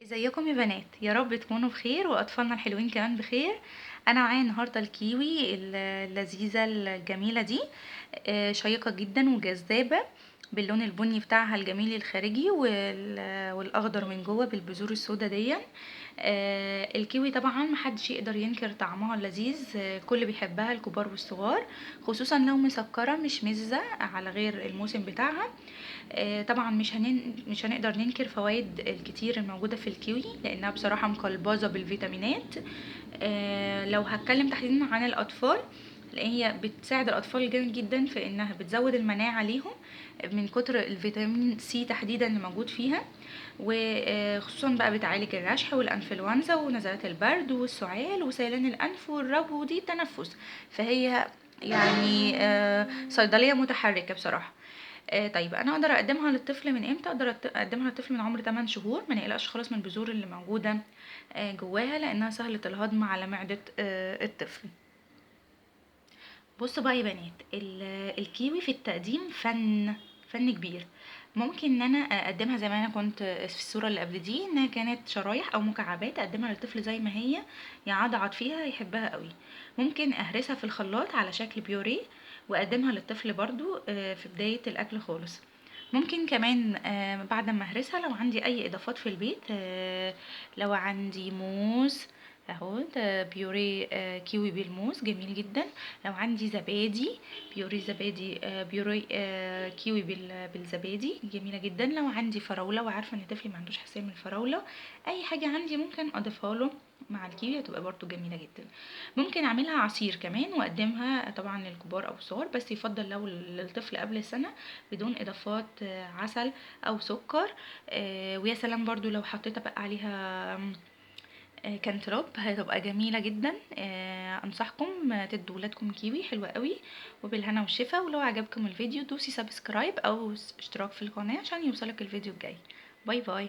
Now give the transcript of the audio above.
ازيكم يا بنات؟ يا رب تكونوا بخير واطفالنا الحلوين كمان بخير. انا معايا النهارده الكيوي اللذيذه الجميله دي، شيقه جدا وجذابه، باللون البني بتاعها الجميل الخارجي والاخضر من جوه بالبذور السودا دي. الكيوي طبعا محدش يقدر ينكر طعمها اللذيذ، الكل بيحبها الكبار والصغار، خصوصا لو مسكره مش مزه على غير الموسم بتاعها. طبعا مش هنقدر ننكر فوائد الكتير الموجودة في الكيوي، لانها بصراحة مقلبظة بالفيتامينات. لو هتكلم تحديدا عن الاطفال، لان هي بتساعد الاطفال جامد جدا في انها بتزود المناعة ليهم من كتر الفيتامين سي تحديدا اللي موجود فيها، وخصوصا بقى بتعالج الرشح والانفلونزا ونزلات البرد والسعال وسيلان الانف والربو ودي التنفس. فهي يعني صيدلية متحركة بصراحة. طيب انا اقدر اقدمها للطفل من امتى؟ اقدر اقدمها للطفل من عمر 8 شهور، ما نقلقش خالص من البذور اللي موجوده جواها، لانها سهله الهضم على معده الطفل. بصوا بقى يا بنات، الكيوي في التقديم فن كبير. ممكن ان انا اقدمها زي ما انا كنت في الصوره اللي قبل دي، انها كانت شرايح او مكعبات، اقدمها للطفل زي ما هي يعضعض فيها يحبها قوي. ممكن اهرسها في الخلاط على شكل بيوريه واقدمها للطفل برضو في بدايه الاكل خالص. ممكن كمان بعد ما اهرسها لو عندي اي اضافات في البيت، لو عندي موز اهو ده بيوري كيوي بالموز جميل جدا. لو عندي زبادي، بيوري زبادي بيوري كيوي بالزبادي جميله جدا. لو عندي فراوله وعارفه ان طفلي ما عندوش حساسيه من الفراوله، اي حاجه عندي ممكن اضيفها له مع الكيوي، هتبقى برضو جميله جدا. ممكن اعملها عصير كمان واقدمها طبعا للكبار او الصغار، بس يفضل لو للطفل قبل السنه بدون اضافات عسل او سكر. ويا سلام برضو لو حطيت بقى عليها كانتالوب، هتبقى جميلة جدا. انصحكم تدوا ولادكم كيوي حلوة قوي، وبالهنا والشفا. ولو عجبكم الفيديو دوسي سبسكرايب او اشتراك في القناة عشان يوصلك الفيديو الجاي. باي باي.